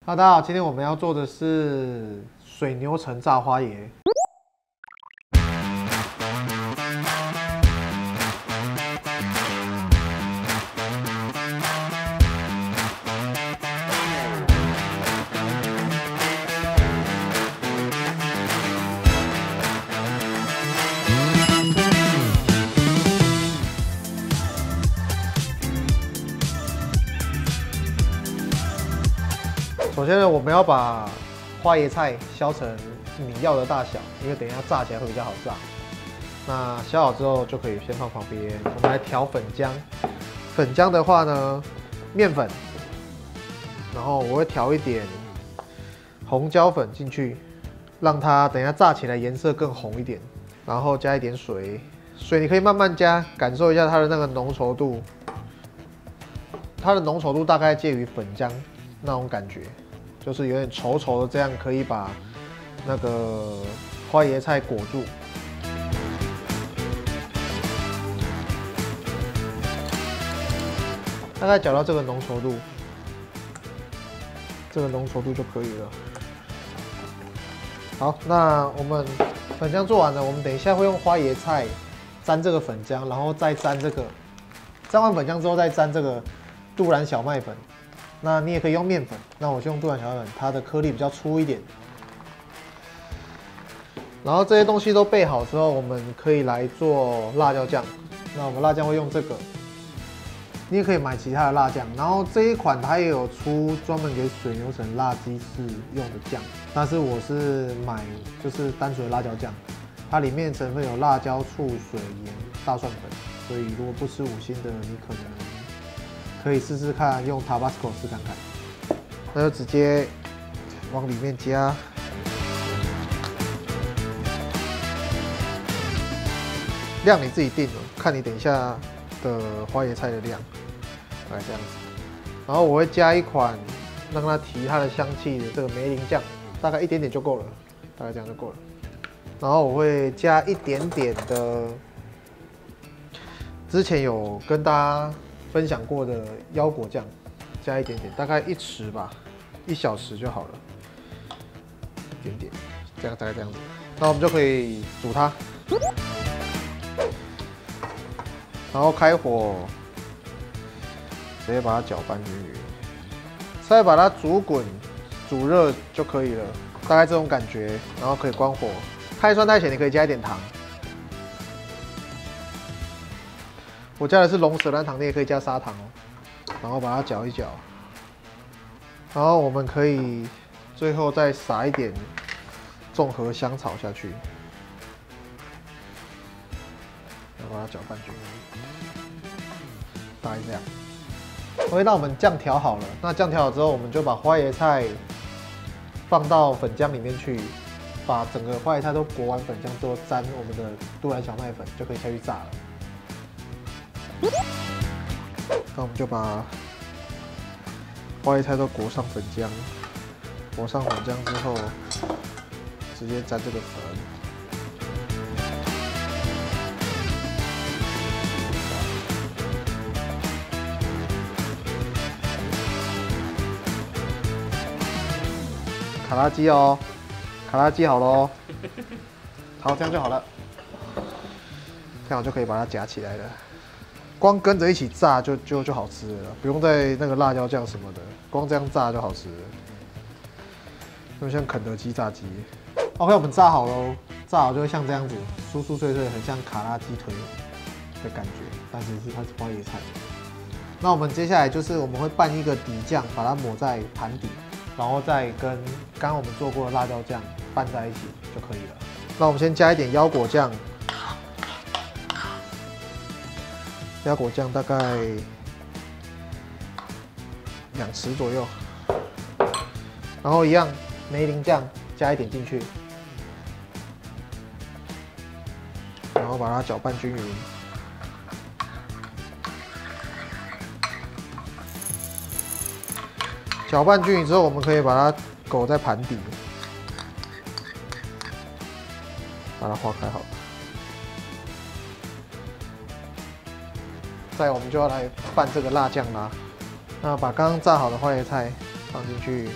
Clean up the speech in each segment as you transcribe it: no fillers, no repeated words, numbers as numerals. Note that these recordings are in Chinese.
大家好，今天我们要做的是水牛城炸花椰。首先呢，我们要把花椰菜削成你要的大小，因为等一下炸起来会比较好炸。那削好之后就可以先放旁边。我们来调粉浆。粉浆的话呢，面粉，然后我会调一点红椒粉进去，让它等一下炸起来颜色更红一点。然后加一点水，水你可以慢慢加，感受一下它的那个浓稠度。它的浓稠度大概介于粉浆那种感觉。就是有点稠稠的，这样可以把那个花椰菜裹住。大概搅到这个浓稠度，这个浓稠度就可以了。好，那我们粉浆做完了，我们等一下会用花椰菜沾这个粉浆，然后再沾这个，沾完粉浆之后再沾这个杜兰小麦粉。那你也可以用面粉，那我就用杜兰小麦粉，它的颗粒比较粗一点。然后这些东西都备好之后，我们可以来做辣椒酱。那我们辣酱会用这个，你也可以买其他的辣酱。然后这一款它也有出专门给水牛城辣鸡翅用的酱，但是我是买就是单纯的辣椒酱，它里面成分有辣椒、醋、水、盐、大蒜粉，所以如果不吃5星的，你可能可以试试看用 Tabasco 试看看，那就直接往里面加。量你自己定了，看你等一下的花椰菜的量，大概这样子。然后我会加一款让它提它的香气的这个梅林酱，大概一点点就够了，大概这样就够了。然后我会加一点点的，之前有跟大家分享过的腰果酱，加一点点，大概1匙吧，1小匙就好了，一点点，这样大概这样子。那我们就可以煮它，然后开火，直接把它搅拌均匀，再把它煮滚、煮热就可以了，大概这种感觉。然后可以关火，太酸太咸你可以加一点糖。我加的是龙舌兰糖，你也可以加砂糖哦。然后把它搅一搅，然后我们可以最后再撒一点综合香草下去，然后把它搅拌均匀，大概这样。OK， 那我们酱调好了。那酱调好之后，我们就把花椰菜放到粉浆里面去，把整个花椰菜都裹完粉浆之后，沾我们的杜兰小麦粉，就可以下去炸了。那我们就把花椰菜都裹上粉浆，裹上粉浆之后，直接沾这个粉。卡拉鸡哦，卡拉鸡好咯，好，这样就好了，这样就可以把它夹起来了。光跟着一起炸就好吃了，不用再那个辣椒酱什么的，光这样炸就好吃了，就像肯德基炸鸡。OK， 我们炸好喽，炸好就会像这样子，酥酥脆脆，很像卡拉鸡腿的感觉，但是它是花椰菜。那我们接下来就是我们会拌一个底酱，把它抹在盘底，然后再跟刚刚我们做过的辣椒酱拌在一起就可以了。那我们先加一点腰果酱。腰果酱大概2匙左右，然后一样梅林酱加一点进去，然后把它搅拌均匀。搅拌均匀之后，我们可以把它裹在盘底，把它化开好。再我们就要来拌这个辣酱啦。那把刚刚炸好的花椰菜放进去，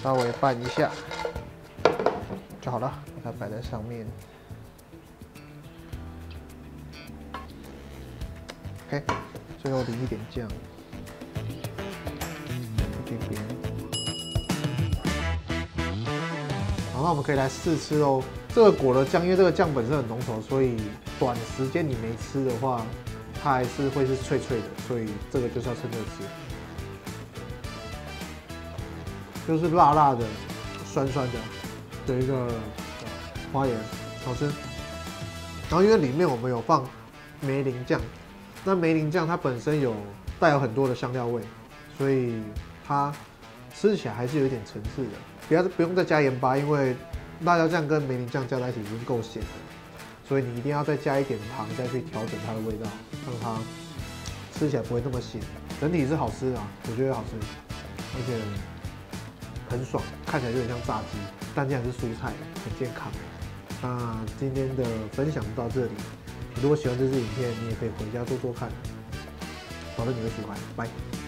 稍微拌一下就好了，把它摆在上面。OK， 最后淋一点酱，一点点。好，那我们可以来试吃哦。这个裹了酱，因为这个酱本身很浓稠，所以短时间你没吃的话，它还是会是脆脆的，所以这个就是要趁热吃。就是辣辣的、酸酸的一个花椰，好吃。然后因为里面我们有放梅林酱，那梅林酱它本身带有很多的香料味，所以它吃起来还是有一点层次的。不用再加盐巴，因为辣椒酱跟梅林酱加在一起已经够咸了，所以你一定要再加一点糖，再去调整它的味道，让它吃起来不会那么咸。整体是好吃的，我觉得好吃，而且很爽，看起来就很像炸鸡，但竟然是蔬菜，很健康。那今天的分享就到这里，你如果喜欢这支影片，你也可以回家做做看，保证你会喜欢。拜。